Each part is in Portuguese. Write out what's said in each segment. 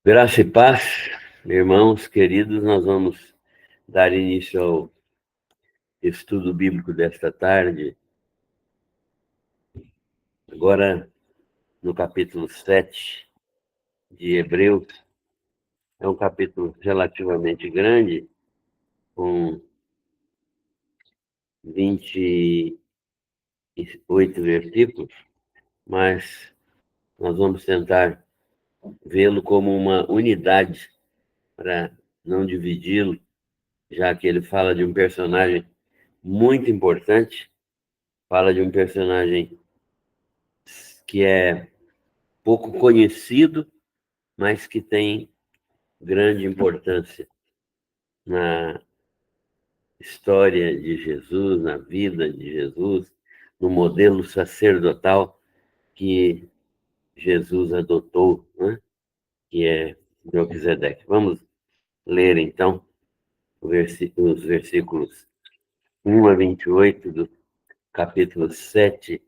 Graça e paz, irmãos queridos, nós vamos dar início ao estudo bíblico desta tarde, agora no capítulo 7 de Hebreus. É um capítulo relativamente grande, com 28 versículos, mas nós vamos tentar vê-lo como uma unidade para não dividi-lo, já que ele fala de um personagem muito importante, fala de um personagem que é pouco conhecido, mas que tem grande importância na história de Jesus, na vida de Jesus, no modelo sacerdotal que Jesus adotou, né? Que é Melquisedeque. Vamos ler, então, os versículos 1 a 28 do capítulo 7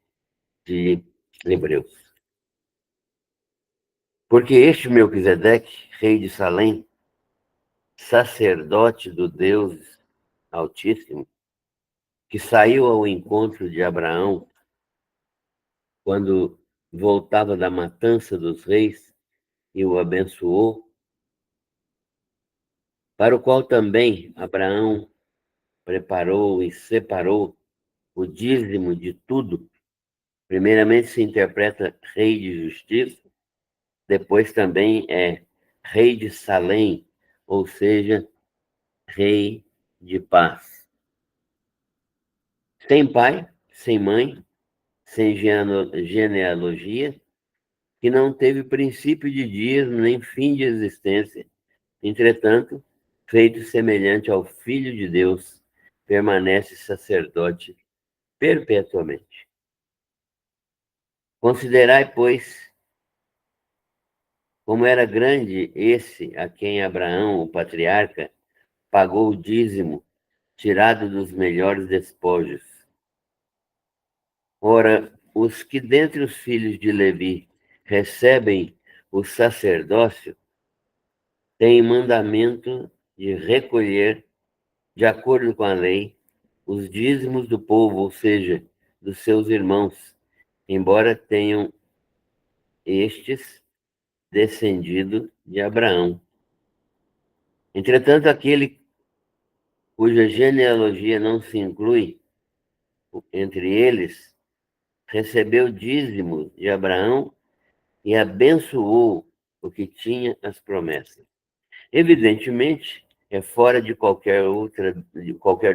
de Hebreus. Porque este Melquisedeque, rei de Salém, sacerdote do Deus Altíssimo, que saiu ao encontro de Abraão quando voltava da matança dos reis e o abençoou, para o qual também Abraão preparou e separou o dízimo de tudo. Primeiramente se interpreta rei de justiça, depois também é rei de Salém, ou seja, rei de paz. Sem pai, sem mãe, sem genealogia, que não teve princípio de dias nem fim de existência. Entretanto, feito semelhante ao Filho de Deus, permanece sacerdote perpetuamente. Considerai, pois, como era grande esse a quem Abraão, o patriarca, pagou o dízimo, tirado dos melhores despojos. Ora, os que dentre os filhos de Levi recebem o sacerdócio têm mandamento de recolher, de acordo com a lei, os dízimos do povo, ou seja, dos seus irmãos, embora tenham estes descendido de Abraão. Entretanto, aquele cuja genealogia não se inclui entre eles, recebeu dízimo de Abraão e abençoou o que tinha as promessas. Evidentemente, é fora de qualquer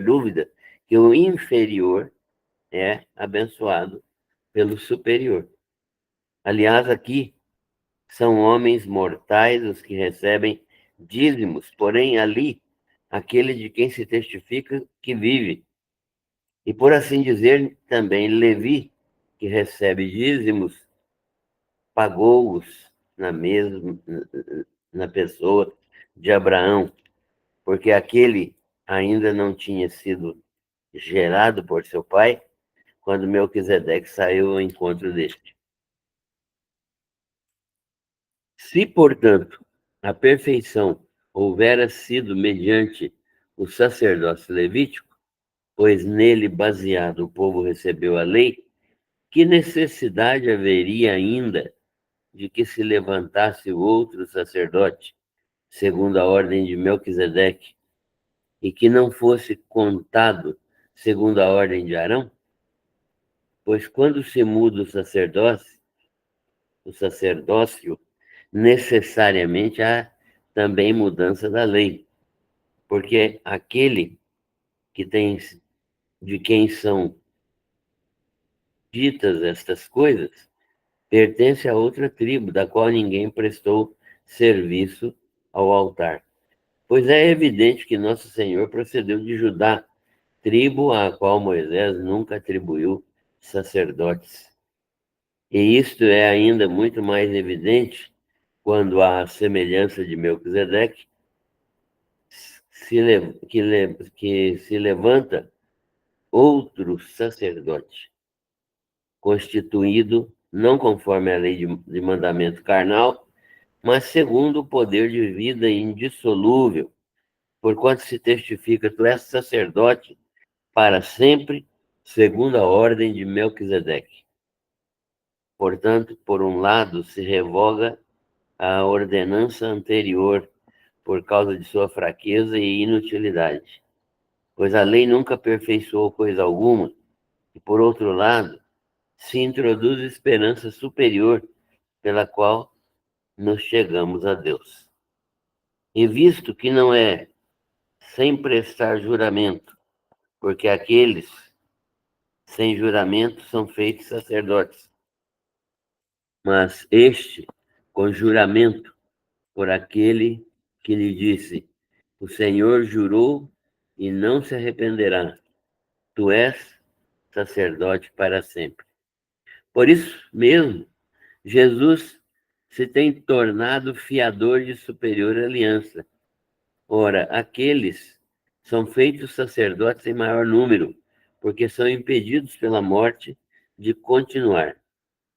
dúvida que o inferior é abençoado pelo superior. Aliás, aqui são homens mortais os que recebem dízimos, porém ali aquele de quem se testifica que vive. E por assim dizer, também Levi, que recebe dízimos, pagou-os na pessoa de Abraão, porque aquele ainda não tinha sido gerado por seu pai, quando Melquisedeque saiu ao encontro deste. Se, portanto, a perfeição houvera sido mediante o sacerdócio levítico, pois nele baseado o povo recebeu a lei, que necessidade haveria ainda de que se levantasse outro sacerdote, segundo a ordem de Melquisedeque, e que não fosse contado segundo a ordem de Arão? Pois quando se muda o sacerdócio, necessariamente há também mudança da lei, porque aquele que tem, de quem são ditas estas coisas, pertence a outra tribo, da qual ninguém prestou serviço ao altar. Pois é evidente que nosso Senhor procedeu de Judá, tribo à qual Moisés nunca atribuiu sacerdotes. E isto é ainda muito mais evidente quando, à semelhança de Melquisedeque, que se levanta outro sacerdote, constituído não conforme a lei de mandamento carnal, mas segundo o poder de vida indissolúvel, porquanto se testifica, tu és sacerdote para sempre, segundo a ordem de Melquisedeque. Portanto, por um lado, se revoga a ordenança anterior por causa de sua fraqueza e inutilidade, pois a lei nunca aperfeiçoou coisa alguma, e por outro lado, se introduz esperança superior pela qual nos chegamos a Deus. E visto que não é sem prestar juramento, porque aqueles sem juramento são feitos sacerdotes, mas este com juramento por aquele que lhe disse: o Senhor jurou e não se arrependerá, tu és sacerdote para sempre. Por isso mesmo, Jesus se tem tornado fiador de superior aliança. Ora, aqueles são feitos sacerdotes em maior número, porque são impedidos pela morte de continuar.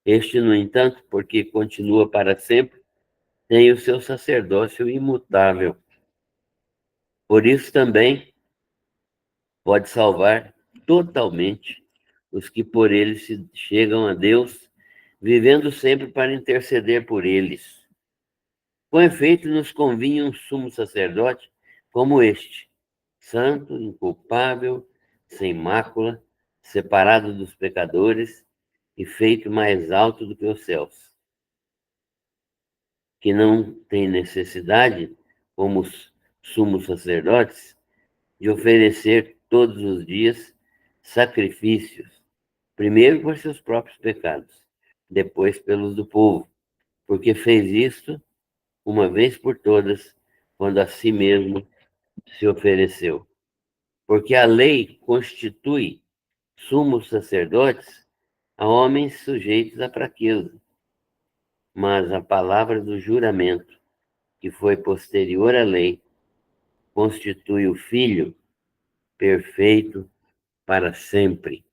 Este, no entanto, porque continua para sempre, tem o seu sacerdócio imutável. Por isso também pode salvar totalmente os que por ele se chegam a Deus, vivendo sempre para interceder por eles. Com efeito, nos convinha um sumo sacerdote como este, santo, inculpável, sem mácula, separado dos pecadores e feito mais alto do que os céus, que não tem necessidade, como os sumos sacerdotes, de oferecer todos os dias sacrifícios, primeiro por seus próprios pecados, depois pelos do povo, porque fez isto uma vez por todas, quando a si mesmo se ofereceu. Porque a lei constitui sumos sacerdotes a homens sujeitos à fraqueza, mas a palavra do juramento, que foi posterior à lei, constitui o Filho perfeito para sempre.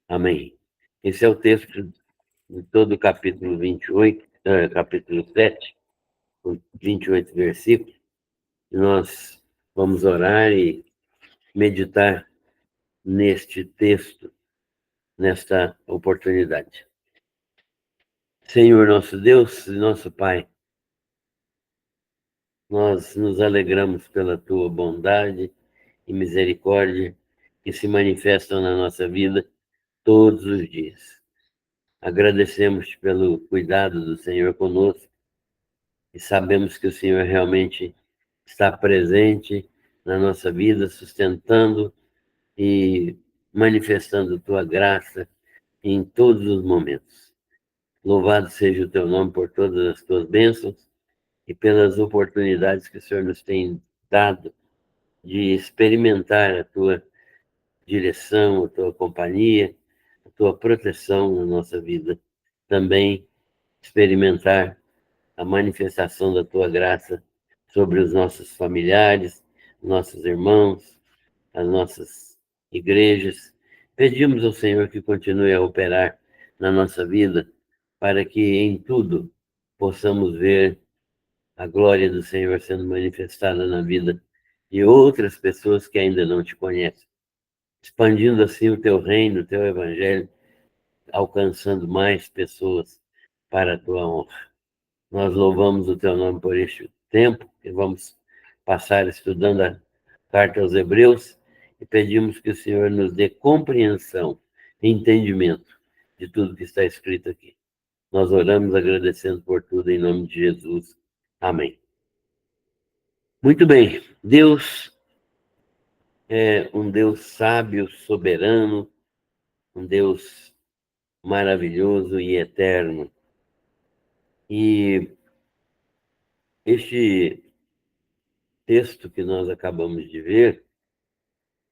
Amém. Esse é o texto de todo o capítulo 28, capítulo 7, 28 versículos. Nós vamos orar e meditar neste texto, nesta oportunidade. Senhor nosso Deus e nosso Pai, nós nos alegramos pela tua bondade e misericórdia que se manifestam na nossa vida todos os dias. Agradecemos pelo cuidado do Senhor conosco e sabemos que o Senhor realmente está presente na nossa vida, sustentando e manifestando tua graça em todos os momentos. Louvado seja o teu nome por todas as tuas bênçãos e pelas oportunidades que o Senhor nos tem dado de experimentar a tua direção, a tua companhia, a tua proteção na nossa vida. Também experimentar a manifestação da tua graça sobre os nossos familiares, nossos irmãos, as nossas igrejas. Pedimos ao Senhor que continue a operar na nossa vida, para que em tudo possamos ver a glória do Senhor sendo manifestada na vida de outras pessoas que ainda não te conhecem, expandindo assim o teu reino, o teu evangelho, alcançando mais pessoas para a tua honra. Nós louvamos o teu nome por este tempo que vamos passar estudando a carta aos Hebreus e pedimos que o Senhor nos dê compreensão e entendimento de tudo que está escrito aqui. Nós oramos agradecendo por tudo em nome de Jesus. Amém. Muito bem. Deus é um Deus sábio, soberano, um Deus maravilhoso e eterno. E este texto que nós acabamos de ver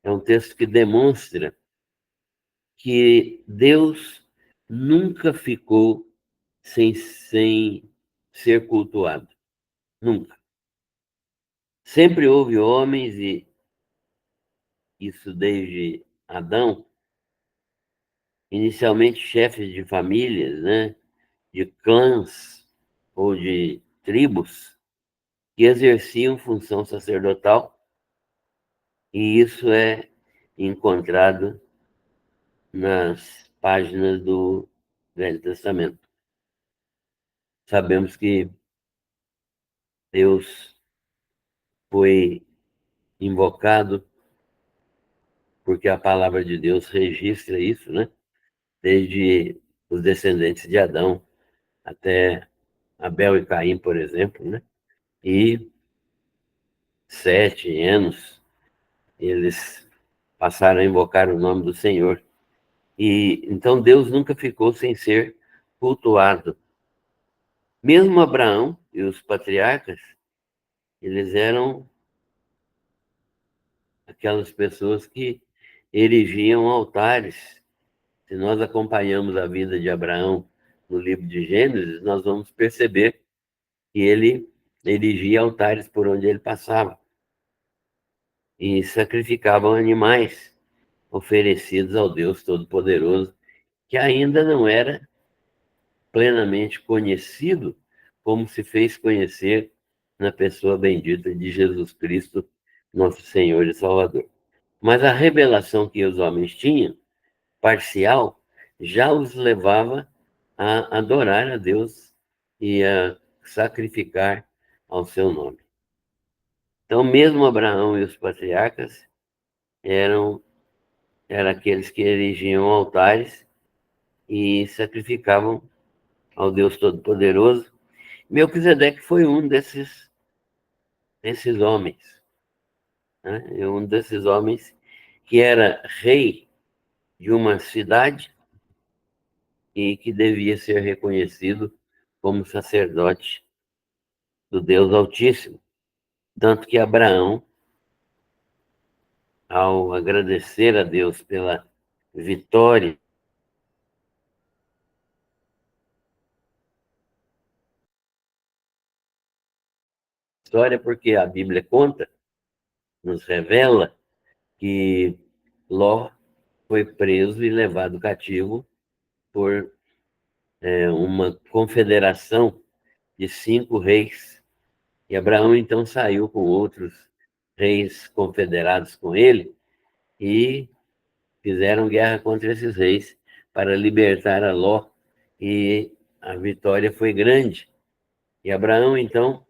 é um texto que demonstra que Deus nunca ficou sem ser cultuado. Nunca. Sempre houve homens, e isso desde Adão, inicialmente chefes de famílias, né, de clãs ou de tribos que exerciam função sacerdotal, e isso é encontrado nas páginas do Velho Testamento. Sabemos que Deus foi invocado porque a palavra de Deus registra isso, né? Desde os descendentes de Adão até Abel e Caim, por exemplo, né? E Sete, Enos, eles passaram a invocar o nome do Senhor. E então Deus nunca ficou sem ser cultuado. Mesmo Abraão e os patriarcas, eles eram aquelas pessoas que erigiam altares. Se nós acompanhamos a vida de Abraão no livro de Gênesis, nós vamos perceber que ele erigia altares por onde ele passava e sacrificavam animais oferecidos ao Deus Todo-Poderoso, que ainda não era plenamente conhecido como se fez conhecer na pessoa bendita de Jesus Cristo, nosso Senhor e Salvador. Mas a revelação que os homens tinham, parcial, já os levava a adorar a Deus e a sacrificar ao seu nome. Então, mesmo Abraão e os patriarcas eram aqueles que erigiam altares e sacrificavam ao Deus Todo-Poderoso. Melquisedeque foi um desses homens, né? Um desses homens que era rei de uma cidade e que devia ser reconhecido como sacerdote do Deus Altíssimo. Tanto que Abraão, ao agradecer a Deus pela vitória, porque a Bíblia conta, nos revela que Ló foi preso e levado cativo por uma confederação de 5 reis. E Abraão então saiu com outros reis confederados com ele e fizeram guerra contra esses reis para libertar a Ló. E a vitória foi grande. E Abraão então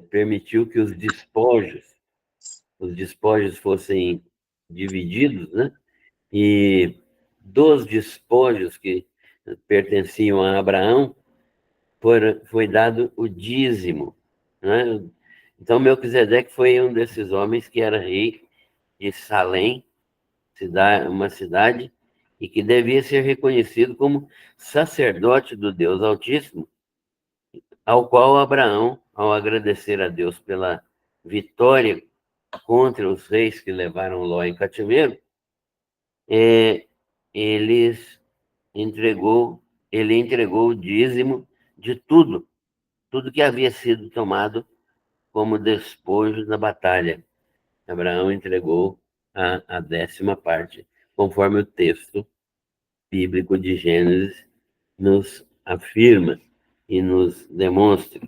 permitiu que os despojos fossem divididos, né? E dos despojos que pertenciam a Abraão, foi dado o dízimo, né? Então, Melquisedeque foi um desses homens que era rei de Salém, uma cidade, e que devia ser reconhecido como sacerdote do Deus Altíssimo, ao qual Abraão, ao agradecer a Deus pela vitória contra os reis que levaram Ló em cativeiro, eles entregou, ele entregou o dízimo de tudo que havia sido tomado como despojo na batalha. Abraão entregou a 10ª parte, conforme o texto bíblico de Gênesis nos afirma e nos demonstra.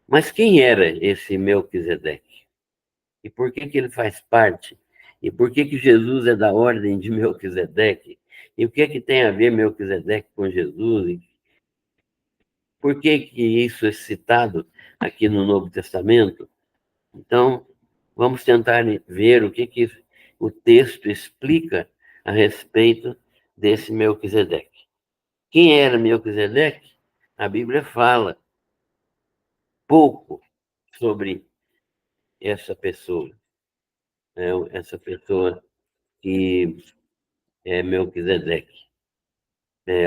Mas quem era esse Melquisedeque? E por que ele faz parte? E por que Jesus é da ordem de Melquisedeque? E o que tem a ver Melquisedeque com Jesus? Por que isso é citado aqui no Novo Testamento? Então, vamos tentar ver o que o texto explica a respeito desse Melquisedeque. Quem era Melquisedeque? A Bíblia fala pouco sobre essa pessoa, né? Essa pessoa que é Melquisedeque.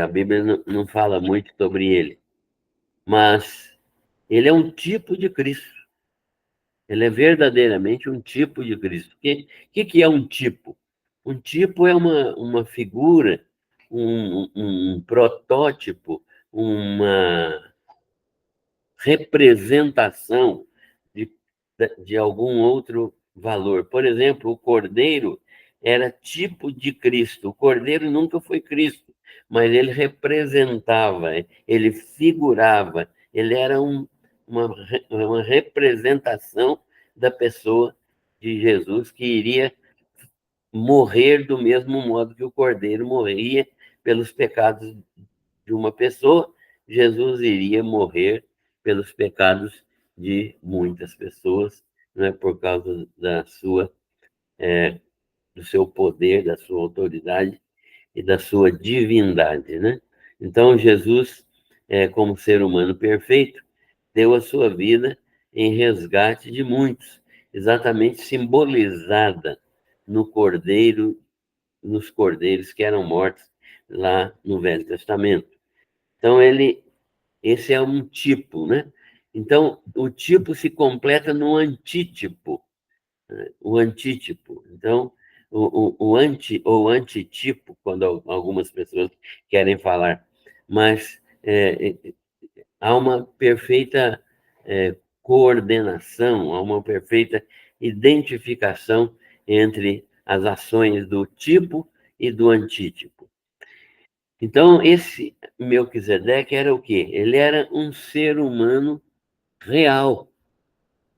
A Bíblia não fala muito sobre ele, mas ele é um tipo de Cristo. Ele é verdadeiramente um tipo de Cristo. O que é um tipo? Um tipo é uma figura, um protótipo, uma representação de, de algum outro valor. Por exemplo, o cordeiro era tipo de Cristo. O cordeiro nunca foi Cristo, mas ele representava, ele figurava, ele era uma representação da pessoa de Jesus, que iria morrer do mesmo modo que o cordeiro morria pelos pecados de uma pessoa. Jesus iria morrer pelos pecados de muitas pessoas, né, por causa do seu poder, da sua autoridade e da sua divindade, né? Então, Jesus, como ser humano perfeito, deu a sua vida em resgate de muitos, exatamente simbolizada no cordeiro, nos cordeiros que eram mortos lá no Velho Testamento. Então, esse é um tipo, né? Então, o tipo se completa no antítipo, né? O antítipo. Então, ou antitipo, quando algumas pessoas querem falar, mas há uma perfeita coordenação, há uma perfeita identificação entre as ações do tipo e do antítipo. Então, esse Melquisedeque era o quê? Ele era um ser humano real.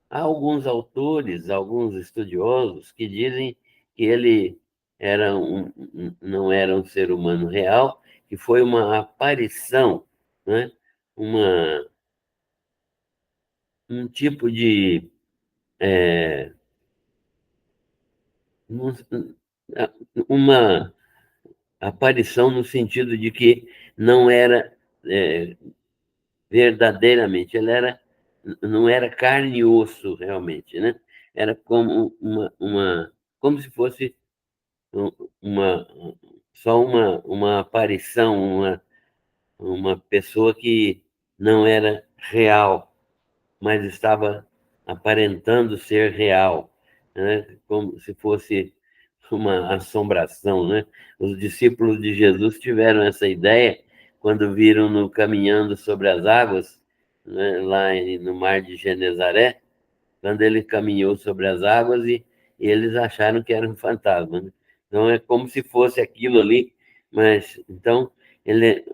Há alguns autores, alguns estudiosos, que dizem que ele não era um ser humano real, que foi uma aparição, né? uma, um tipo de. Uma aparição no sentido de que não era verdadeiramente, não era carne e osso realmente, né? Era como como se fosse uma, só uma aparição, uma pessoa que não era real, mas estava aparentando ser real, né? Como se fosse uma assombração, né? Os discípulos de Jesus tiveram essa ideia quando viram-no caminhando sobre as águas, né? Lá no mar de Genezaré, quando ele caminhou sobre as águas e eles acharam que era um fantasma, né? Então é como se fosse aquilo ali, mas então ele,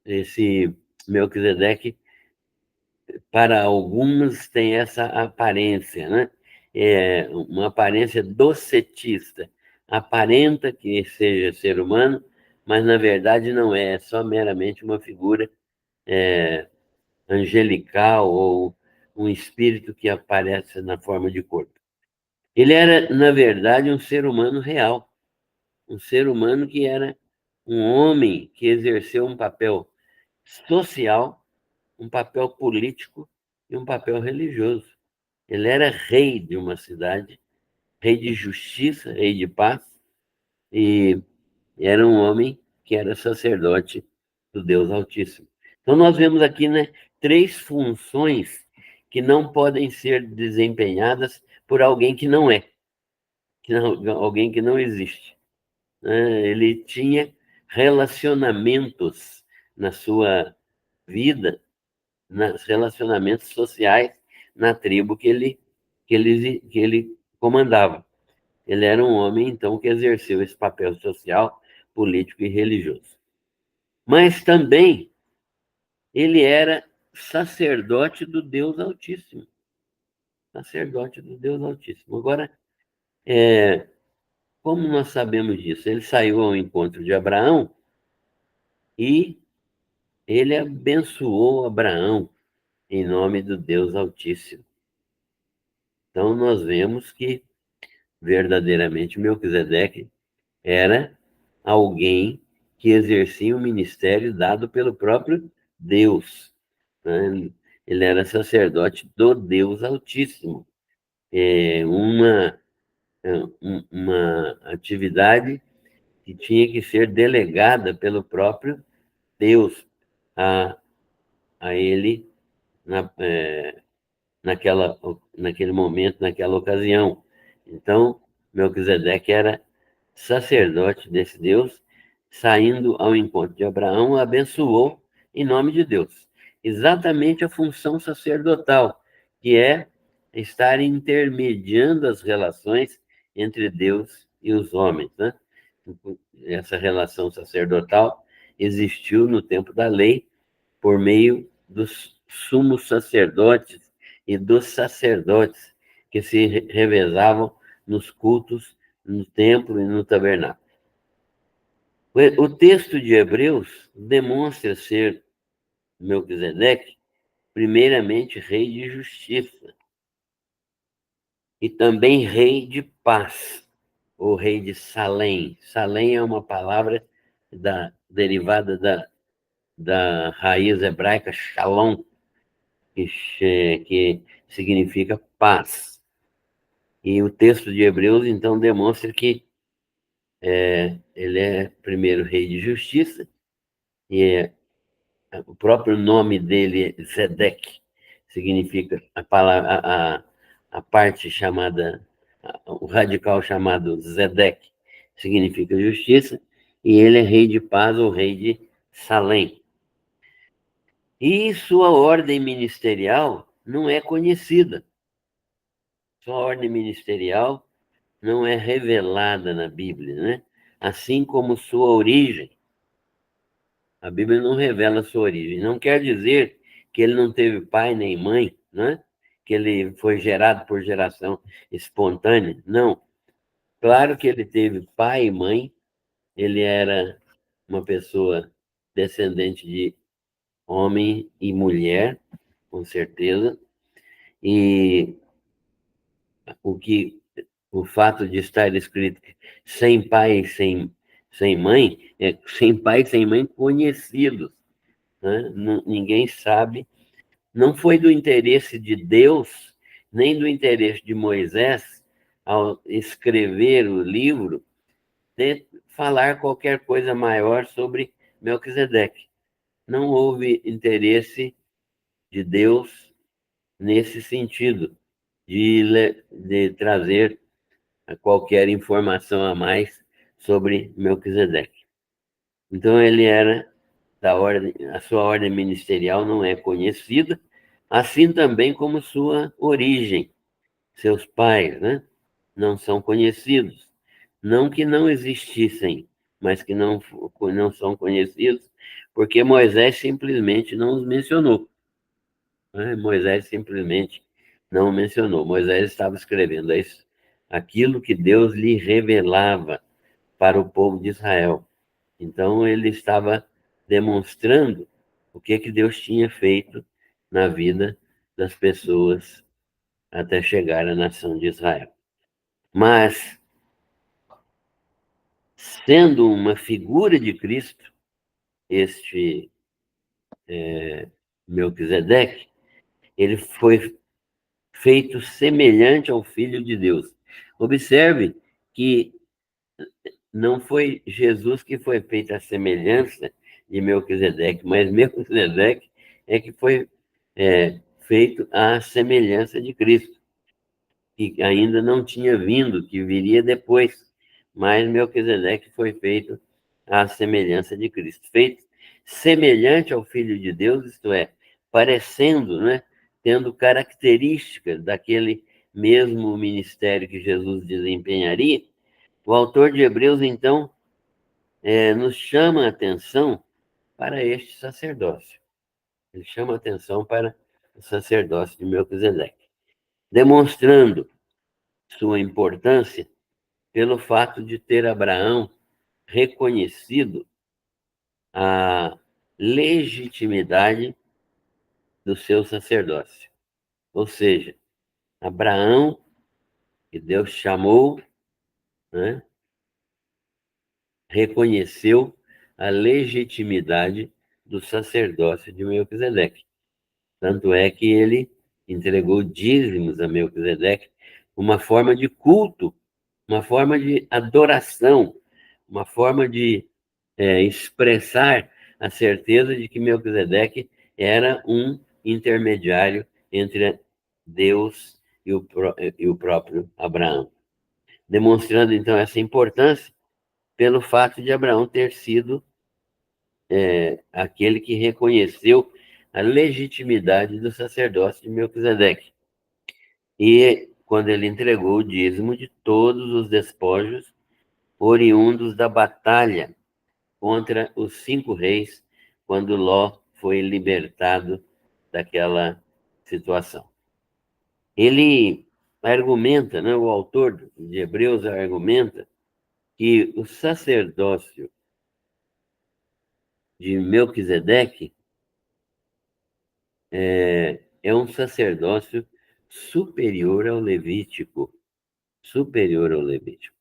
esse Melquisedeque, para alguns tem essa aparência, né? É uma aparência docetista, aparenta que seja ser humano, mas na verdade não é só meramente uma figura angelical ou um espírito que aparece na forma de corpo. Ele era, na verdade, um ser humano real, um ser humano que era um homem que exerceu um papel social, um papel político e um papel religioso. Ele era rei de uma cidade, rei de justiça, rei de paz, e era um homem que era sacerdote do Deus Altíssimo. Então, nós vemos aqui, né, três funções que não podem ser desempenhadas por alguém que não é, alguém que não existe. Ele tinha relacionamentos na sua vida, relacionamentos sociais na tribo que ele comandava. Ele era um homem, então, que exerceu esse papel social, político e religioso. Mas também ele era sacerdote do Deus Altíssimo. Sacerdote do Deus Altíssimo. Agora, como nós sabemos disso? Ele saiu ao encontro de Abraão e ele abençoou Abraão em nome do Deus Altíssimo. Então, nós vemos que verdadeiramente Melquisedeque era alguém que exercia um ministério dado pelo próprio Deus, né? Ele era sacerdote do Deus Altíssimo. Uma, uma atividade que tinha que ser delegada pelo próprio Deus a, a ele na, naquele momento, naquela ocasião. Então, Melquisedeque era sacerdote desse Deus, saindo ao encontro de Abraão, abençoou em nome de Deus. Exatamente a função sacerdotal, que é estar intermediando as relações entre Deus e os homens, né? Essa relação sacerdotal existiu no tempo da lei por meio dos sumos sacerdotes e dos sacerdotes que se revezavam nos cultos, no templo e no tabernáculo. O texto de Hebreus demonstra ser Melquisedeque, primeiramente, rei de justiça e também rei de paz, ou rei de Salém. Salém é uma palavra derivada da raiz hebraica shalom, que significa paz. E o texto de Hebreus, então, demonstra que ele é primeiro rei de justiça, e o próprio nome dele, Zedek, significa a palavra, a parte chamada, o radical chamado Zedek, significa justiça, e ele é rei de paz ou rei de Salém. E sua ordem ministerial não é conhecida. Sua ordem ministerial não é revelada na Bíblia, né? Assim como sua origem. A Bíblia não revela a sua origem. Não quer dizer que ele não teve pai nem mãe, né? Que ele foi gerado por geração espontânea. Não. Claro que ele teve pai e mãe. Ele era uma pessoa descendente de homem e mulher, com certeza. E o fato de estar escrito sem pai e sem mãe, sem pai e sem mãe conhecidos, né? Ninguém sabe. Não foi do interesse de Deus, nem do interesse de Moisés, ao escrever o livro, de falar qualquer coisa maior sobre Melquisedeque. Não houve interesse de Deus nesse sentido, de trazer qualquer informação a mais sobre Melquisedeque. Então, ele era da ordem, a sua ordem ministerial não é conhecida, assim também como sua origem. Seus pais, né, não são conhecidos. Não que não existissem, mas que não são conhecidos, porque Moisés simplesmente não os mencionou. Né? Moisés simplesmente não mencionou. Moisés estava escrevendo aquilo que Deus lhe revelava para o povo de Israel. Então, ele estava demonstrando o que Deus tinha feito na vida das pessoas até chegar à nação de Israel. Mas, sendo uma figura de Cristo, este Melquisedeque, ele foi feito semelhante ao Filho de Deus. Observe que não foi Jesus que foi feito a semelhança de Melquisedeque, mas Melquisedeque é que foi feito à semelhança de Cristo, que ainda não tinha vindo, que viria depois, mas Melquisedeque foi feito à semelhança de Cristo, feito semelhante ao Filho de Deus, isto é, parecendo, né, tendo características daquele mesmo ministério que Jesus desempenharia. O autor de Hebreus, então, nos chama a atenção para este sacerdócio. Ele chama a atenção para o sacerdócio de Melquisedeque, demonstrando sua importância pelo fato de ter Abraão reconhecido a legitimidade do seu sacerdócio. Ou seja, Abraão, que Deus chamou, né, reconheceu a legitimidade do sacerdócio de Melquisedeque. Tanto é que ele entregou dízimos a Melquisedeque, uma forma de culto, uma forma de adoração, uma forma de expressar a certeza de que Melquisedeque era um intermediário entre Deus e o próprio Abraão. Demonstrando, então, essa importância pelo fato de Abraão ter sido aquele que reconheceu a legitimidade do sacerdócio de Melquisedeque. E quando ele entregou o dízimo de todos os despojos oriundos da batalha contra os 5 reis, quando Ló foi libertado daquela situação. Ele argumenta, né, o autor de Hebreus argumenta que o sacerdócio de Melquisedeque é um sacerdócio superior ao levítico, superior ao levítico.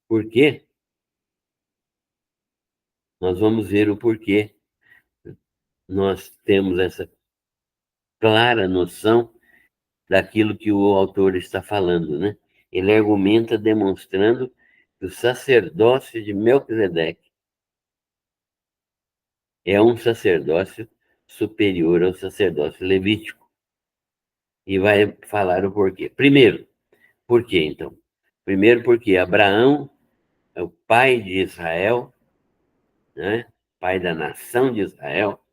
Por quê? Nós vamos ver o porquê. Nós temos essa clara noção daquilo que o autor está falando, né? Ele argumenta demonstrando que o sacerdócio de Melquisedeque é um sacerdócio superior ao sacerdócio levítico. E vai falar o porquê. Primeiro, por quê, então? Primeiro, porque Abraão é o pai de Israel, né? Pai da nação de Israel,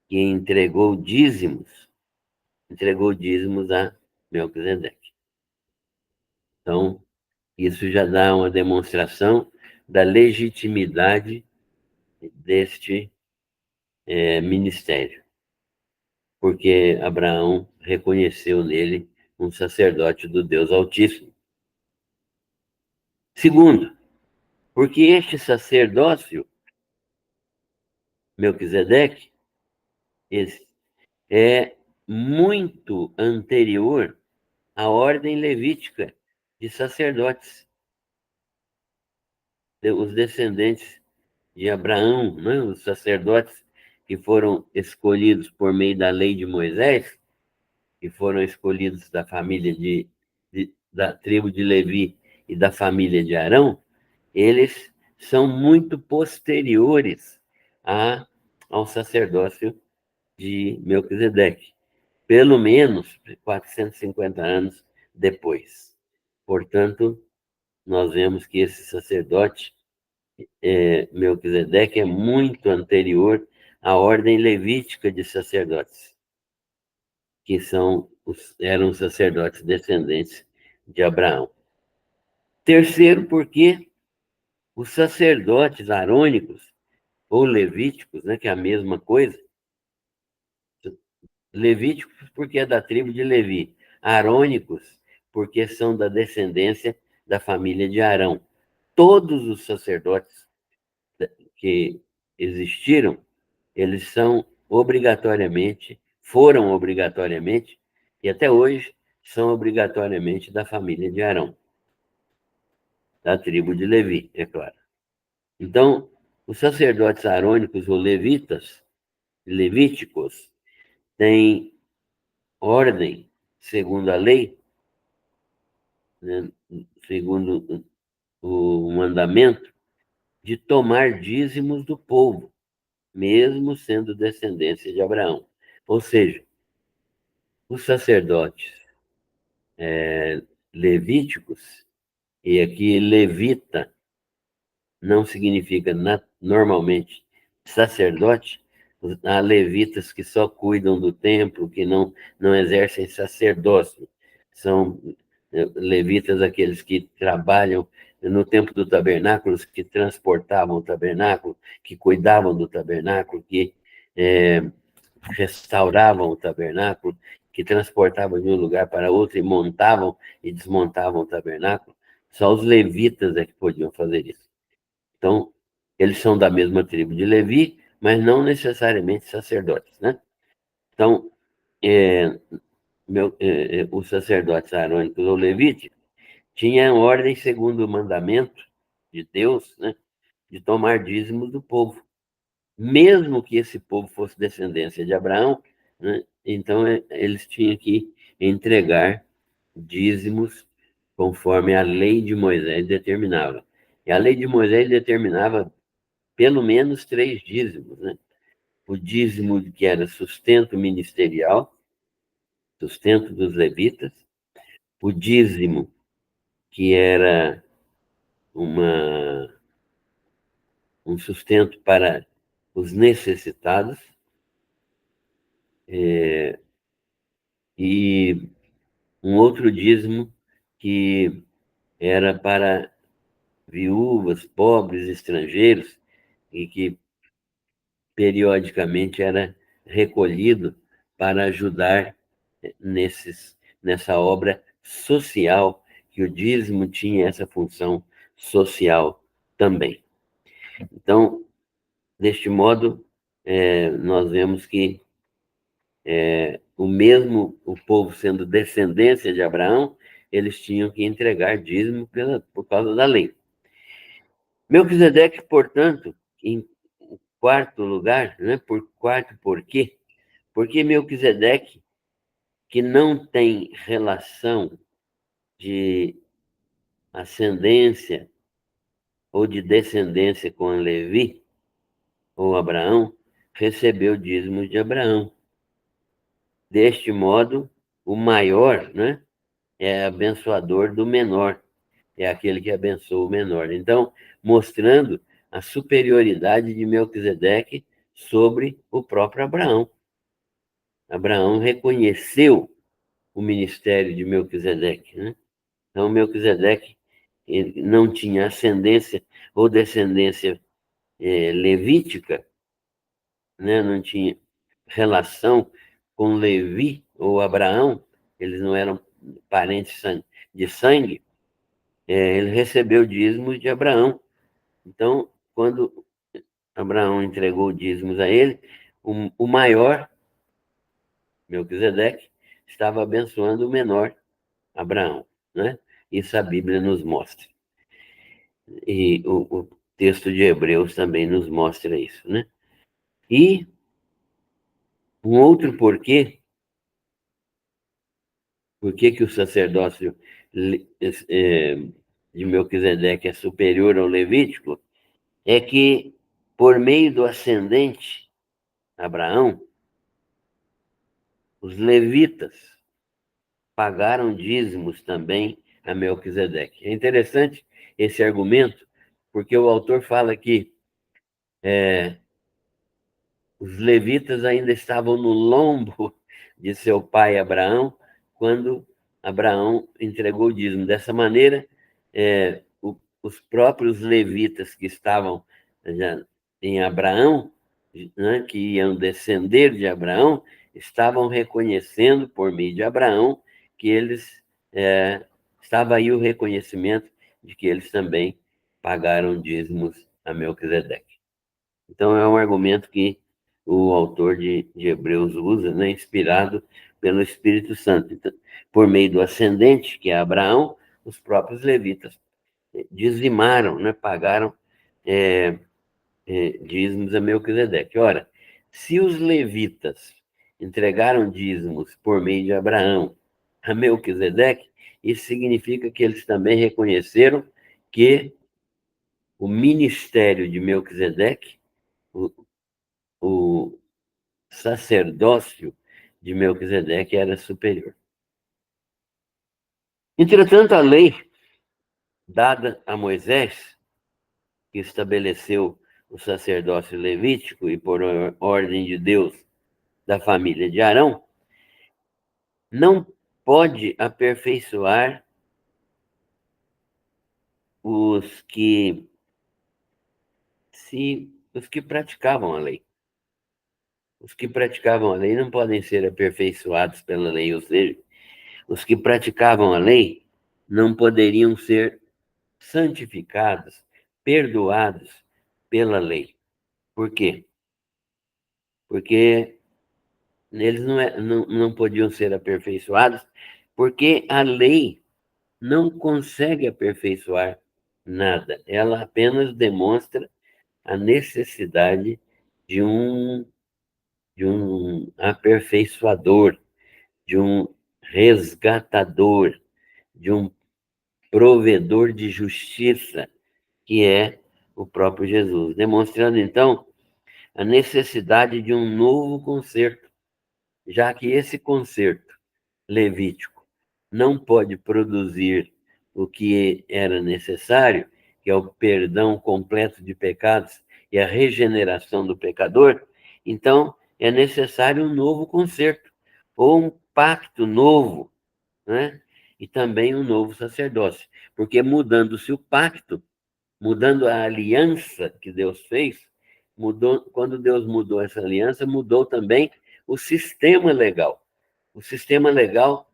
que entregou dízimos a Melquisedeque. Então, isso já dá uma demonstração da legitimidade deste ministério, porque Abraão reconheceu nele um sacerdote do Deus Altíssimo. Segundo, porque este sacerdócio, Melquisedeque, é muito anterior à ordem levítica de sacerdotes, os descendentes de Abraão, né? Os sacerdotes que foram escolhidos por meio da lei de Moisés, que foram escolhidos da família da tribo de Levi e da família de Arão, eles são muito posteriores ao sacerdócio de Melquisedeque, pelo menos 450 anos depois. Portanto, nós vemos que esse sacerdote, Melquisedeque, é muito anterior à ordem levítica de sacerdotes, que eram sacerdotes descendentes de Abraão. Terceiro, porque os sacerdotes arônicos ou levíticos, né, que é a mesma coisa, levíticos porque é da tribo de Levi, arônicos porque são da descendência da família de Arão. Todos os sacerdotes que existiram, eles foram obrigatoriamente, e até hoje são obrigatoriamente da família de Arão, da tribo de Levi, é claro. Então, os sacerdotes arônicos ou levíticos, têm ordem, segundo a lei, né, segundo o mandamento, de tomar dízimos do povo, mesmo sendo descendência de Abraão. Ou seja, os sacerdotes levíticos, e aqui levita não significa normalmente sacerdote, há levitas que só cuidam do templo, que não exercem sacerdócio. São levitas aqueles que trabalham no tempo do tabernáculo, que transportavam o tabernáculo, que cuidavam do tabernáculo, que restauravam o tabernáculo, que transportavam de um lugar para outro e montavam e desmontavam o tabernáculo. Só os levitas é que podiam fazer isso. Então, eles são da mesma tribo de Levi, mas não necessariamente sacerdotes, né? Então, os sacerdotes arônicos ou levíticos tinham ordem segundo o mandamento de Deus, né, de tomar dízimos do povo, mesmo que esse povo fosse descendência de Abraão, né, então eles tinham que entregar dízimos conforme a lei de Moisés determinava. E a lei de Moisés determinava pelo menos 3 dízimos, né? O dízimo que era sustento ministerial, sustento dos levitas, o dízimo que era um sustento para os necessitados, e um outro dízimo que era para viúvas, pobres, estrangeiros, e que periodicamente era recolhido para ajudar nessa obra social, que o dízimo tinha essa função social também. Então, deste modo, nós vemos que o povo sendo descendência de Abraão, eles tinham que entregar dízimo por causa da lei. Melquisedeque, portanto, em quarto lugar, né, por quê? Porque Melquisedeque, que não tem relação de ascendência ou de descendência com Levi ou Abraão, recebeu dízimos de Abraão. Deste modo, o maior, né, é abençoador do menor, é aquele que abençoa o menor. Então, mostrando a superioridade de Melquisedeque sobre o próprio Abraão. Abraão reconheceu o ministério de Melquisedeque, né? Então, Melquisedeque ele não tinha ascendência ou descendência levítica, né? Não tinha relação com Levi ou Abraão, eles não eram parentes de sangue, ele recebeu dízimos de Abraão. Então, quando Abraão entregou dízimos a ele, o maior, Melquisedeque, estava abençoando o menor, Abraão, né? Isso a Bíblia nos mostra. E o texto de Hebreus também nos mostra isso, né? E um outro porquê, por que o sacerdócio de Melquisedeque é superior ao levítico, é que, por meio do ascendente Abraão, os levitas pagaram dízimos também a Melquisedeque. É interessante esse argumento, porque o autor fala que os levitas ainda estavam no lombo de seu pai Abraão, quando Abraão entregou o dízimo. Dessa maneira, os próprios levitas que estavam já em Abraão, né, que iam descender de Abraão, estavam reconhecendo, por meio de Abraão, que eles estava aí o reconhecimento de que eles também pagaram dízimos a Melquisedeque. Então, é um argumento que o autor de Hebreus usa, né, inspirado pelo Espírito Santo. Então, por meio do ascendente, que é Abraão, os próprios levitas dizimaram, né, pagaram dízimos a Melquisedeque. Ora, se os levitas entregaram dízimos por meio de Abraão a Melquisedeque, isso significa que eles também reconheceram que o ministério de Melquisedeque, o sacerdócio de Melquisedeque era superior. Entretanto, a lei dada a Moisés, que estabeleceu o sacerdócio levítico e por ordem de Deus da família de Arão, não pode aperfeiçoar os que os que praticavam a lei. Os que praticavam a lei não podem ser aperfeiçoados pela lei, ou seja, os que praticavam a lei não poderiam ser santificados, perdoados pela lei. Por quê? Porque eles não podiam ser aperfeiçoados, porque a lei não consegue aperfeiçoar nada. Ela apenas demonstra a necessidade de de um aperfeiçoador, de um resgatador, de um provedor de justiça, que é o próprio Jesus, demonstrando então a necessidade de um novo concerto, já que esse concerto levítico não pode produzir o que era necessário, que é o perdão completo de pecados e a regeneração do pecador, então é necessário um novo concerto, ou um pacto novo, né? E também um novo sacerdócio, porque mudando-se o pacto, mudando a aliança que Deus fez, quando Deus mudou essa aliança, mudou também o sistema legal. O sistema legal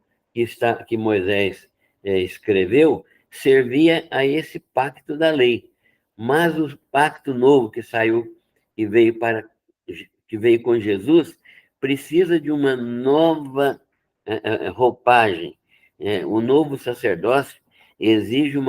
que Moisés escreveu servia a esse pacto da lei. Mas o pacto novo que saiu, que veio com Jesus, precisa de uma nova roupagem. O novo sacerdócio exige um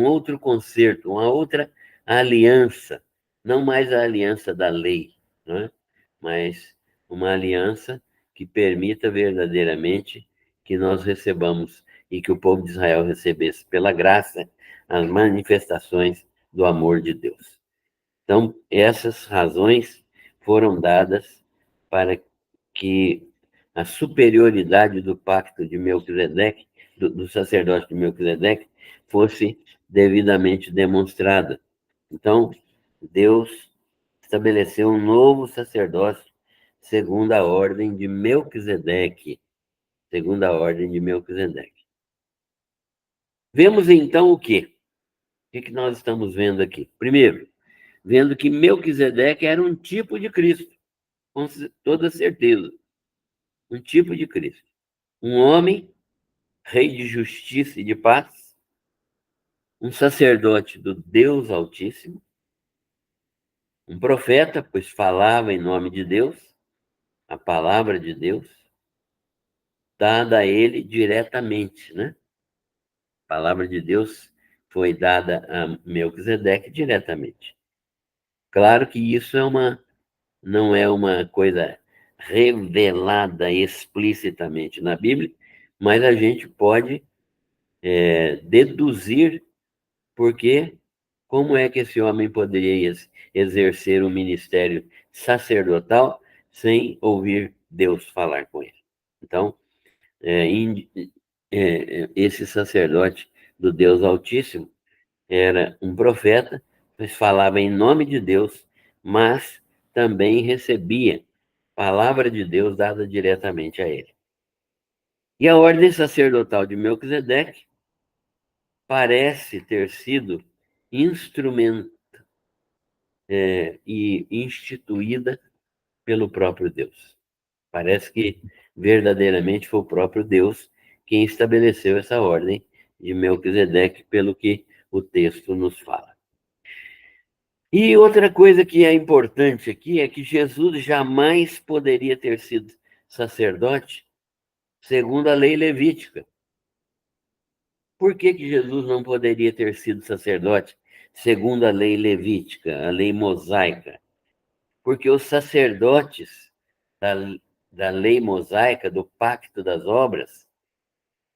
outro concerto, uma outra aliança, não mais a aliança da lei, né? Mas uma aliança que permita verdadeiramente que nós recebamos e que o povo de Israel recebesse pela graça as manifestações do amor de Deus. Então, essas razões foram dadas para que a superioridade do pacto de Melquisedeque, do sacerdócio de Melquisedeque, fosse devidamente demonstrada. Então, Deus estabeleceu um novo sacerdócio segundo a ordem de Melquisedeque. Segundo a ordem de Melquisedeque. Vemos então o quê? O que nós estamos vendo aqui? Primeiro, vendo que Melquisedeque era um tipo de Cristo, com toda certeza. Um tipo de Cristo. Um homem, rei de justiça e de paz, um sacerdote do Deus Altíssimo, um profeta, pois falava em nome de Deus, a palavra de Deus, dada a ele diretamente, né? A palavra de Deus foi dada a Melquisedeque diretamente. Claro que isso não é uma coisa revelada explicitamente na Bíblia, mas a gente pode deduzir porque como é que esse homem poderia exercer o ministério sacerdotal sem ouvir Deus falar com ele? Então, esse sacerdote do Deus Altíssimo era um profeta, mas falava em nome de Deus, mas também recebia palavra de Deus dada diretamente a ele. E a ordem sacerdotal de Melquisedeque parece ter sido e instituída pelo próprio Deus. Parece que verdadeiramente foi o próprio Deus quem estabeleceu essa ordem de Melquisedeque, pelo que o texto nos fala. E outra coisa que é importante aqui é que Jesus jamais poderia ter sido sacerdote segundo a lei levítica. Por que Jesus não poderia ter sido sacerdote segundo a lei levítica, a lei mosaica? Porque os sacerdotes da, da lei mosaica, do pacto das obras,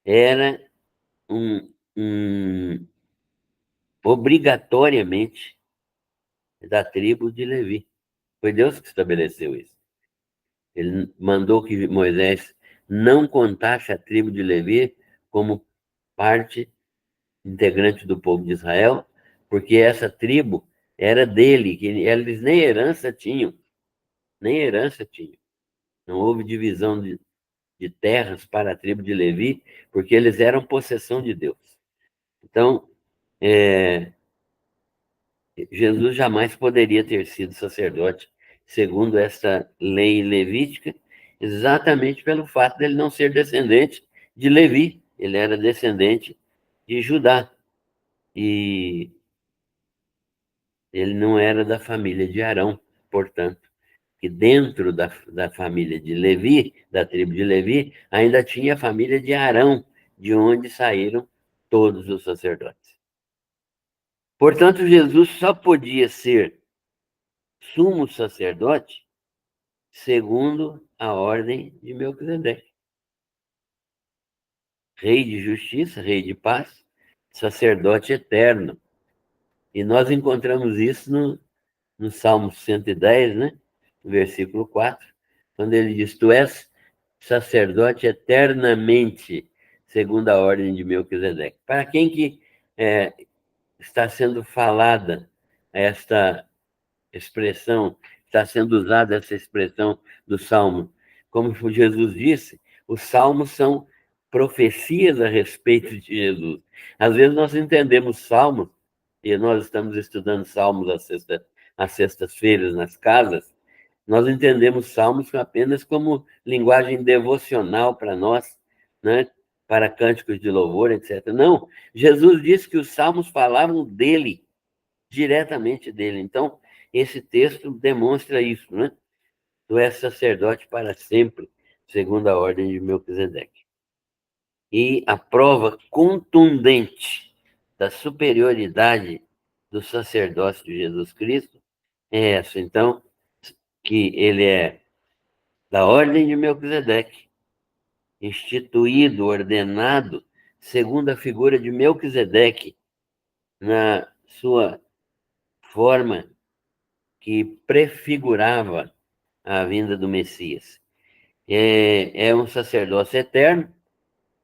era obrigatoriamente da tribo de Levi. Foi Deus que estabeleceu isso. Ele mandou que Moisés não contasse a tribo de Levi como parte integrante do povo de Israel, porque essa tribo era dele, que eles nem herança tinham, nem herança tinham. Não houve divisão de terras para a tribo de Levi, porque eles eram possessão de Deus. Então, Jesus jamais poderia ter sido sacerdote, segundo essa lei levítica, exatamente pelo fato de ele não ser descendente de Levi, ele era descendente de Judá. E ele não era da família de Arão, portanto, que dentro da família de Levi, da tribo de Levi, ainda tinha a família de Arão, de onde saíram todos os sacerdotes. Portanto, Jesus só podia ser sumo sacerdote segundo a ordem de Melquisedeque. Rei de justiça, rei de paz, sacerdote eterno. E nós encontramos isso no Salmo 110, né? No versículo 4, quando ele diz: Tu és sacerdote eternamente, segundo a ordem de Melquisedeque. Para quem que está sendo falada esta expressão, está sendo usada essa expressão do Salmo? Como Jesus disse, os salmos são profecias a respeito de Jesus. Às vezes nós entendemos salmos e nós estamos estudando Salmos às sextas-feiras nas casas, nós entendemos Salmos apenas como linguagem devocional para nós, né? Para cânticos de louvor, etc. Não, Jesus disse que os Salmos falavam dele, diretamente dele. Então, esse texto demonstra isso, né? Tu és sacerdote para sempre, segundo a ordem de Melquisedeque. E a prova contundente da superioridade do sacerdócio de Jesus Cristo é essa. Então, que ele é da ordem de Melquisedeque, instituído, ordenado, segundo a figura de Melquisedeque, na sua forma que prefigurava a vinda do Messias. É um sacerdócio eterno.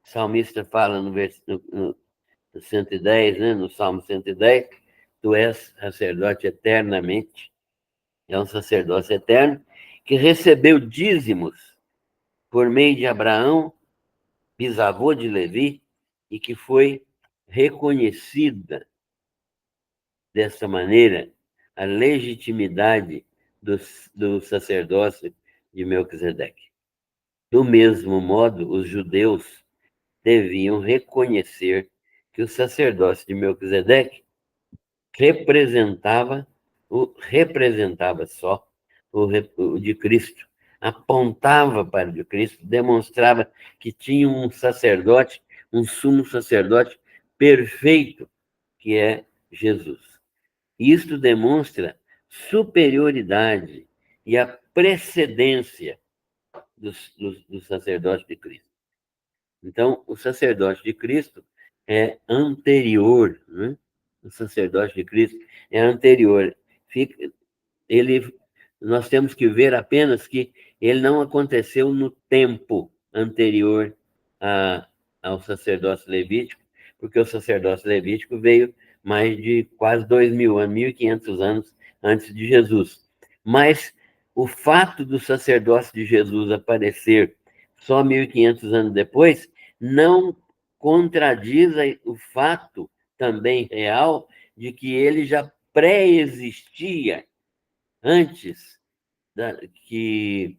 O salmista fala no 110, né, no Salmo 110, tu és sacerdote eternamente. É um sacerdócio eterno que recebeu dízimos por meio de Abraão, bisavô de Levi, e que foi reconhecida dessa maneira a legitimidade do sacerdócio de Melquisedeque. Do mesmo modo, os judeus deviam reconhecer que o sacerdócio de Melquisedeque representava só o de Cristo, apontava para o de Cristo, demonstrava que tinha um sacerdote, um sumo sacerdote perfeito, que é Jesus. Isto demonstra superioridade e a precedência do sacerdote de Cristo. Então, o sacerdote de Cristo é anterior, né? O sacerdote de Cristo é anterior. Nós temos que ver apenas que ele não aconteceu no tempo anterior ao sacerdócio levítico, porque o sacerdócio levítico veio mais de quase 2.000 anos, 1.500 anos antes de Jesus. Mas o fato do sacerdócio de Jesus aparecer só 1.500 anos depois não contradiz o fato também real de que ele já pré-existia antes que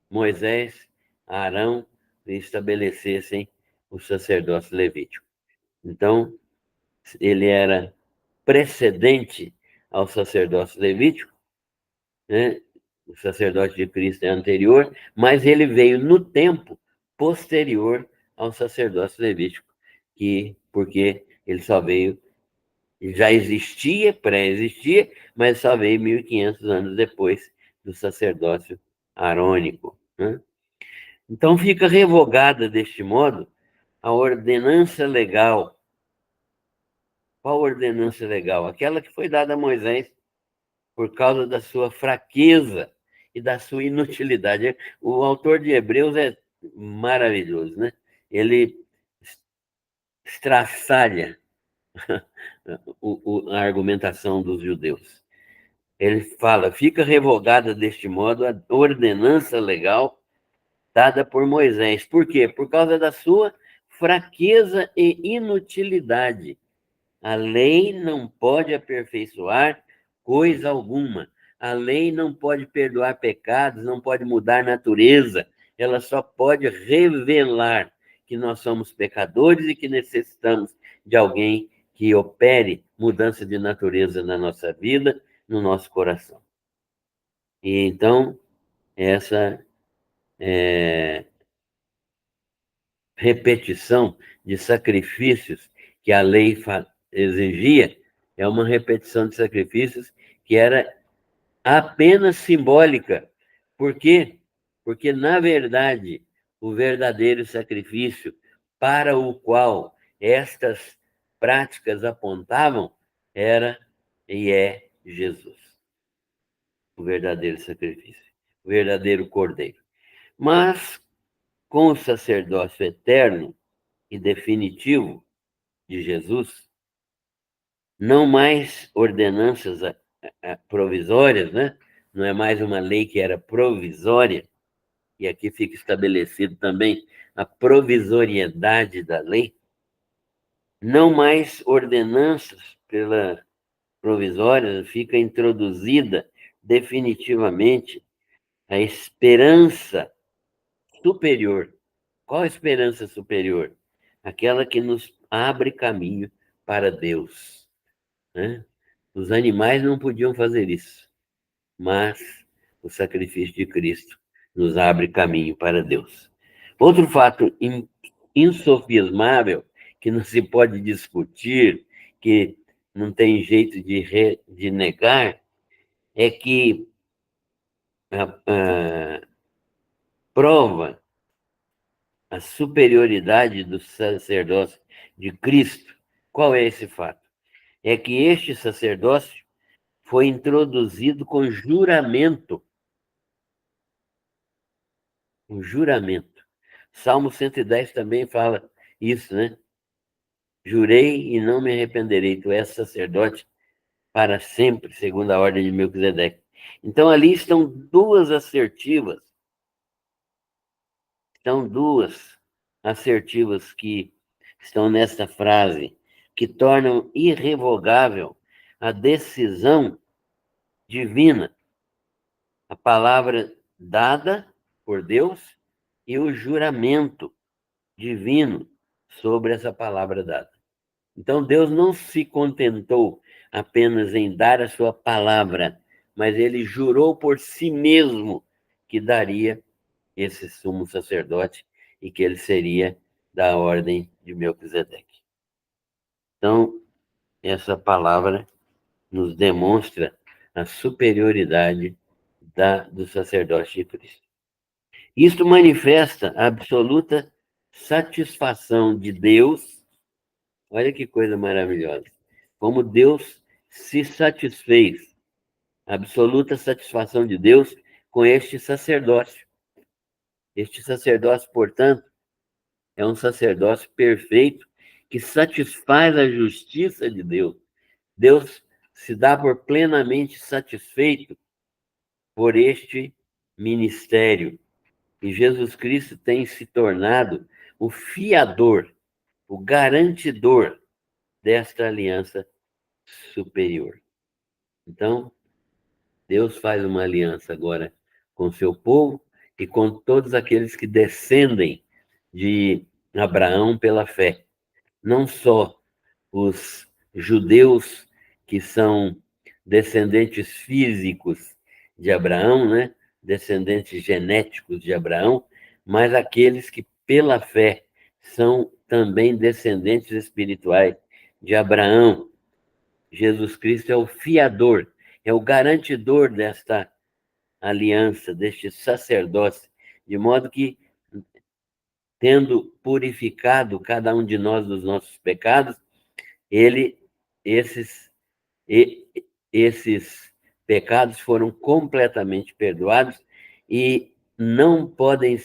Moisés, Arão estabelecessem o sacerdócio levítico. Então, ele era precedente ao sacerdócio levítico, né? O sacerdócio de Cristo é anterior, mas ele veio no tempo posterior ao sacerdócio levítico, porque ele só veio, já existia, pré-existia, mas só veio 1.500 anos depois do sacerdócio arônico, né? Então fica revogada deste modo a ordenança legal. Qual ordenança legal? Aquela que foi dada a Moisés por causa da sua fraqueza e da sua inutilidade. O autor de Hebreus é maravilhoso, né? Ele estraçalha a argumentação dos judeus. Ele fala, fica revogada deste modo a ordenança legal dada por Moisés. Por quê? Por causa da sua fraqueza e inutilidade. A lei não pode aperfeiçoar coisa alguma. A lei não pode perdoar pecados, não pode mudar a natureza. Ela só pode revelar que nós somos pecadores e que necessitamos de alguém que opere mudança de natureza na nossa vida, no nosso coração. E então, essa repetição de sacrifícios que a lei exigia é uma repetição de sacrifícios que era apenas simbólica. Por quê? Porque, na verdade, o verdadeiro sacrifício para o qual estas práticas apontavam era e é Jesus, o verdadeiro sacrifício, o verdadeiro cordeiro. Mas, com o sacerdócio eterno e definitivo de Jesus, não mais ordenanças provisórias, né? Não é mais uma lei que era provisória, e aqui fica estabelecido também a provisoriedade da lei, não mais ordenanças provisórias, fica introduzida definitivamente a esperança superior. Qual a esperança superior? Aquela que nos abre caminho para Deus, né? Os animais não podiam fazer isso, mas o sacrifício de Cristo nos abre caminho para Deus. Outro fato insofismável, que não se pode discutir, que não tem jeito de negar, é que a prova a superioridade do sacerdócio de Cristo. Qual é esse fato? É que este sacerdócio foi introduzido com juramento. Um juramento. Salmo 110 também fala isso, né? Jurei e não me arrependerei, tu és sacerdote para sempre, segundo a ordem de Melquisedeque. Então ali estão duas assertivas que estão nesta frase, que tornam irrevogável a decisão divina, a palavra dada por Deus e o juramento divino sobre essa palavra dada. Então Deus não se contentou apenas em dar a sua palavra, mas ele jurou por si mesmo que daria esse sumo sacerdote e que ele seria da ordem de Melquisedeque. Então, essa palavra nos demonstra a superioridade do sacerdócio de Cristo. Isto manifesta a absoluta satisfação de Deus. Olha que coisa maravilhosa. Como Deus se satisfez, a absoluta satisfação de Deus com este sacerdócio. Este sacerdócio, portanto, é um sacerdócio perfeito que satisfaz a justiça de Deus. Deus se dá por plenamente satisfeito por este ministério. E Jesus Cristo tem se tornado o fiador, o garantidor desta aliança superior. Então, Deus faz uma aliança agora com o seu povo e com todos aqueles que descendem de Abraão pela fé. Não só os judeus que são descendentes físicos de Abraão, né? Descendentes genéticos de Abraão, mas aqueles que pela fé são também descendentes espirituais de Abraão. Jesus Cristo é o fiador, é o garantidor desta aliança, deste sacerdócio, de modo que, tendo purificado cada um de nós dos nossos pecados, esses, esses pecados foram completamente perdoados e não podem,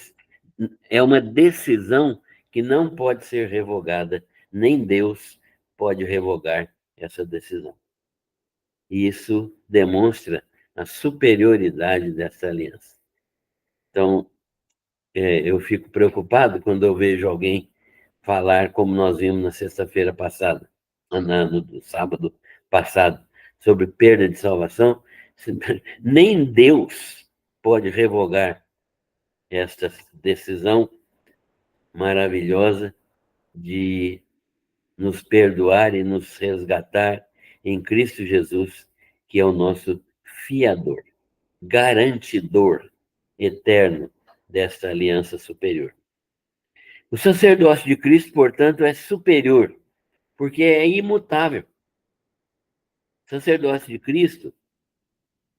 é uma decisão que não pode ser revogada, nem Deus pode revogar essa decisão. E isso demonstra a superioridade dessa aliança. Então, eu fico preocupado quando eu vejo alguém falar, como nós vimos na sexta-feira passada, no sábado passado, sobre perda de salvação. Nem Deus pode revogar esta decisão maravilhosa de nos perdoar e nos resgatar em Cristo Jesus, que é o nosso fiador, garantidor eterno desta aliança superior. O sacerdócio de Cristo, portanto, é superior, porque é imutável. O sacerdócio de Cristo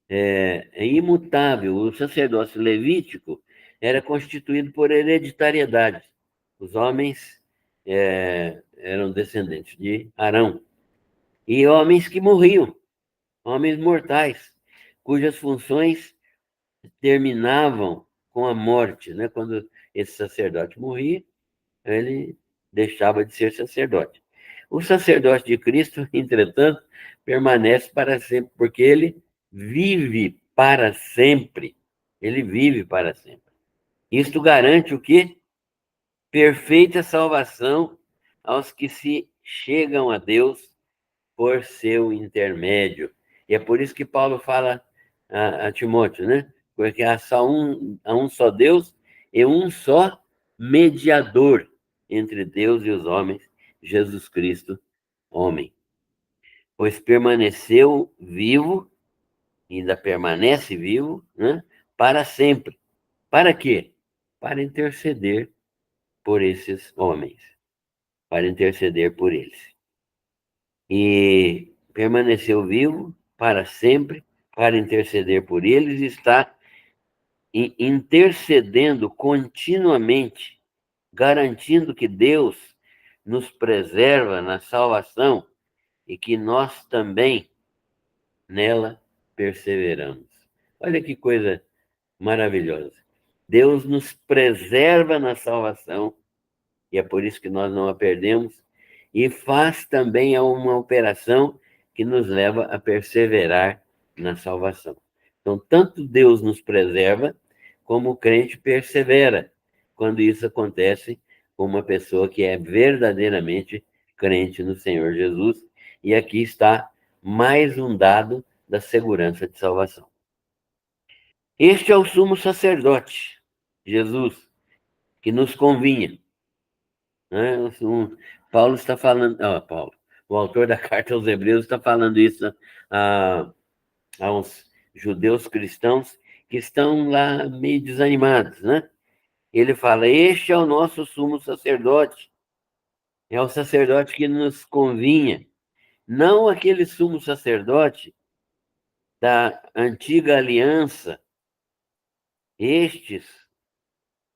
é imutável. O sacerdócio levítico era constituído por hereditariedade. Os homens eram descendentes de Arão. E homens que morriam, homens mortais, cujas funções terminavam com a morte, né? Quando esse sacerdote morria, ele deixava de ser sacerdote. O sacerdote de Cristo, entretanto, permanece para sempre, porque ele vive para sempre. Ele vive para sempre. Isto garante o quê? Perfeita salvação aos que se chegam a Deus por seu intermédio. E é por isso que Paulo fala a Timóteo, né? Porque há um só Deus e um só mediador entre Deus e os homens, Jesus Cristo, homem. Pois permaneceu vivo, ainda permanece vivo, né? Para sempre. Para quê? Para interceder por esses homens, para interceder por eles. E permaneceu vivo para sempre, para interceder por eles, e está intercedendo continuamente, garantindo que Deus nos preserva na salvação e que nós também nela perseveramos. Olha que coisa maravilhosa. Deus nos preserva na salvação, e é por isso que nós não a perdemos, e faz também uma operação que nos leva a perseverar na salvação. Então, tanto Deus nos preserva, como o crente persevera, quando isso acontece com uma pessoa que é verdadeiramente crente no Senhor Jesus. E aqui está mais um dado da segurança de salvação. Este é o sumo sacerdote, Jesus, que nos convinha. Né? Paulo está falando, o autor da carta aos Hebreus está falando isso aos judeus cristãos que estão lá meio desanimados, né? Ele fala: este é o nosso sumo sacerdote, é o sacerdote que nos convinha, não aquele sumo sacerdote da antiga aliança, estes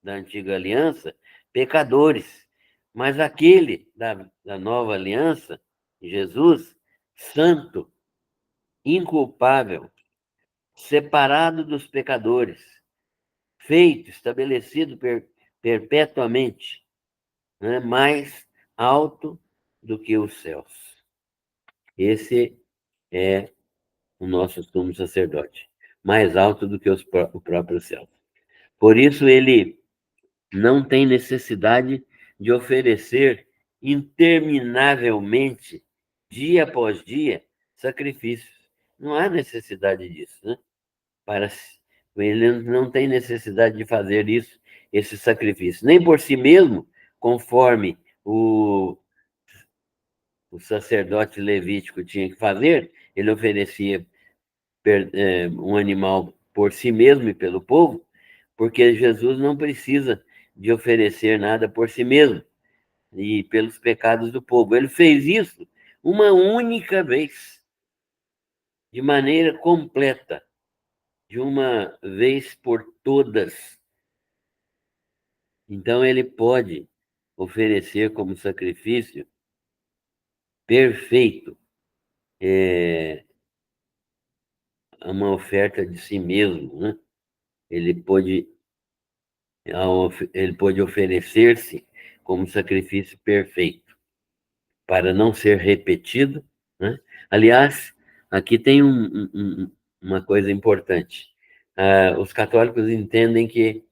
da antiga aliança, pecadores, mas aquele da nova aliança, Jesus, santo, inculpável, separado dos pecadores, feito, estabelecido perpetuamente, né, mais alto do que os céus. Esse é o nosso sumo sacerdote, mais alto do que o próprio céu. Por isso ele não tem necessidade de oferecer interminavelmente, dia após dia, sacrifícios. Não há necessidade disso, né? Ele não tem necessidade de fazer isso, esse sacrifício, nem por si mesmo, conforme o sacerdote levítico tinha que fazer. Ele oferecia um animal por si mesmo e pelo povo, porque Jesus não precisa de oferecer nada por si mesmo e pelos pecados do povo. Ele fez isso uma única vez, de maneira completa, de uma vez por todas. Então ele pode oferecer como sacrifício perfeito uma oferta de si mesmo, né? Ele pode, ele pode oferecer-se como sacrifício perfeito, para não ser repetido, né? Aliás, aqui tem uma coisa importante. Os católicos entendem que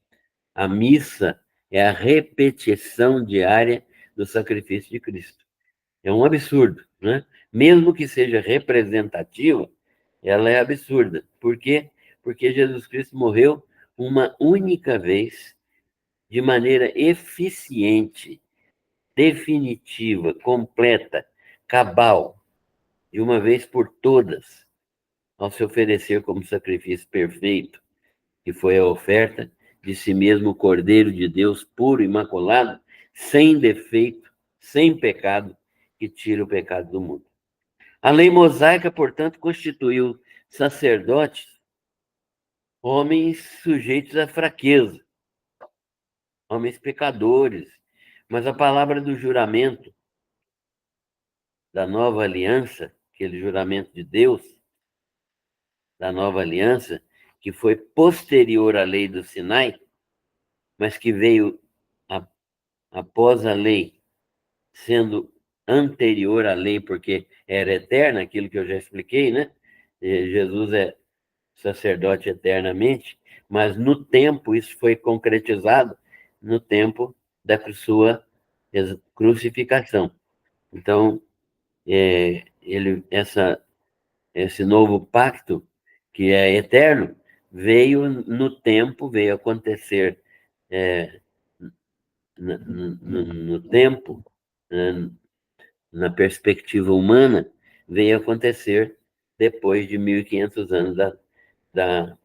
a missa é a repetição diária do sacrifício de Cristo. É um absurdo, né? Mesmo que seja representativa, ela é absurda. Por quê? Porque Jesus Cristo morreu uma única vez, de maneira eficiente, definitiva, completa, cabal, de uma vez por todas, ao se oferecer como sacrifício perfeito, que foi a oferta de si mesmo, o Cordeiro de Deus, puro, imaculado, sem defeito, sem pecado, que tira o pecado do mundo. A lei mosaica, portanto, constituiu sacerdotes, homens sujeitos à fraqueza, homens pecadores. Mas a palavra do juramento da nova aliança, aquele juramento de Deus, da nova aliança, que foi posterior à lei do Sinai, mas que veio após a lei, sendo anterior à lei, porque era eterna, aquilo que eu já expliquei, né? Jesus é sacerdote eternamente, mas no tempo, isso foi concretizado no tempo da sua crucificação. Então, esse novo pacto, que é eterno, veio no tempo, veio acontecer no tempo, né, na perspectiva humana, veio acontecer depois de 1.500 anos da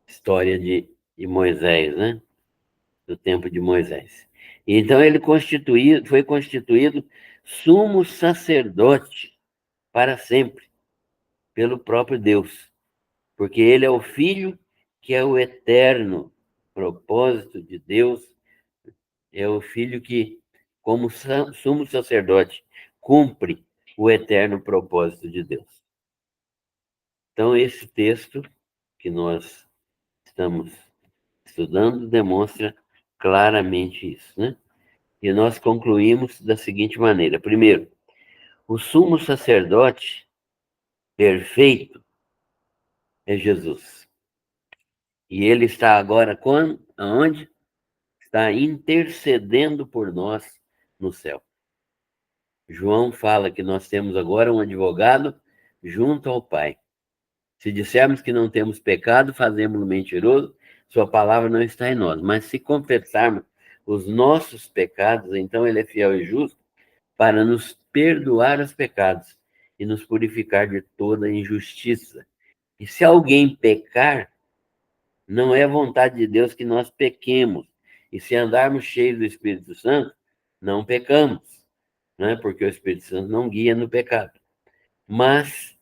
história de Moisés, né? Do tempo de Moisés. Então ele foi constituído sumo sacerdote para sempre, pelo próprio Deus, porque ele é o Filho que é o eterno propósito de Deus, é o Filho que, como sumo sacerdote, cumpre o eterno propósito de Deus. Então, esse texto que nós estamos estudando demonstra claramente isso, né? E nós concluímos da seguinte maneira: primeiro, o sumo sacerdote perfeito é Jesus. E ele está agora aonde? Está intercedendo por nós no céu. João fala que nós temos agora um advogado junto ao Pai. Se dissermos que não temos pecado, fazemos-no mentiroso, sua palavra não está em nós. Mas se confessarmos os nossos pecados, então ele é fiel e justo para nos perdoar os pecados e nos purificar de toda injustiça. E se alguém pecar, não é vontade de Deus que nós pequemos. E se andarmos cheios do Espírito Santo, não pecamos, né? Porque o Espírito Santo não guia no pecado. Mas,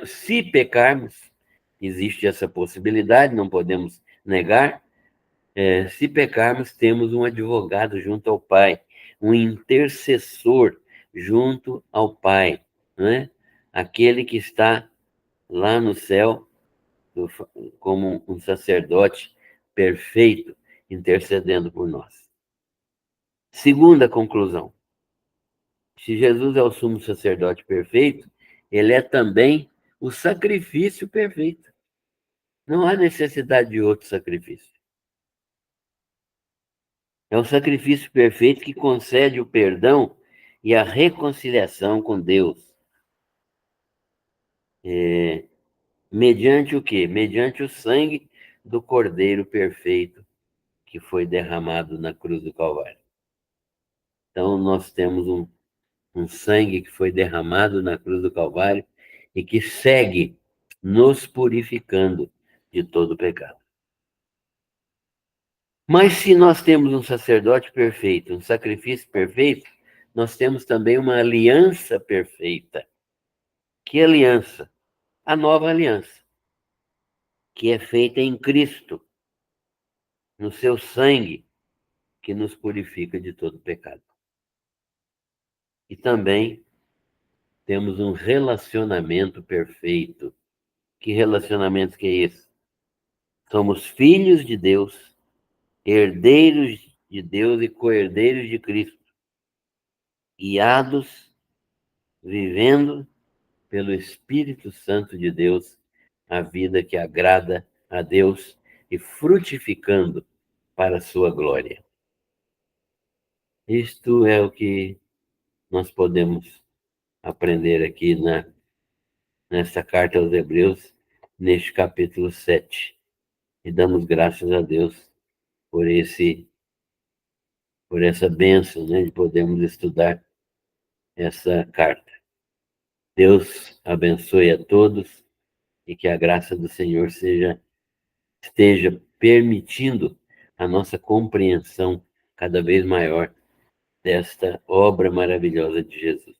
se pecarmos, existe essa possibilidade, não podemos negar. Se pecarmos, temos um advogado junto ao Pai, um intercessor junto ao Pai, né? Aquele que está lá no céu como um sacerdote perfeito, intercedendo por nós. Segunda conclusão: se Jesus é o sumo sacerdote perfeito, ele é também o sacrifício perfeito. Não há necessidade de outro sacrifício. É o sacrifício perfeito que concede o perdão e a reconciliação com Deus. Mediante o quê? Mediante o sangue do Cordeiro perfeito que foi derramado na cruz do Calvário. Então, nós temos um sangue que foi derramado na cruz do Calvário e que segue nos purificando de todo pecado. Mas se nós temos um sacerdote perfeito, um sacrifício perfeito, nós temos também uma aliança perfeita. Que aliança? A nova aliança, que é feita em Cristo, no seu sangue, que nos purifica de todo pecado. E também temos um relacionamento perfeito. Que relacionamento que é esse? Somos filhos de Deus, herdeiros de Deus e co-herdeiros de Cristo, guiados, vivendo pelo Espírito Santo de Deus, a vida que agrada a Deus e frutificando para a sua glória. Isto é o que nós podemos aprender aqui nesta carta aos Hebreus, neste capítulo 7. E damos graças a Deus por essa bênção, né, de podermos estudar essa carta. Deus abençoe a todos e que a graça do Senhor esteja permitindo a nossa compreensão cada vez maior desta obra maravilhosa de Jesus.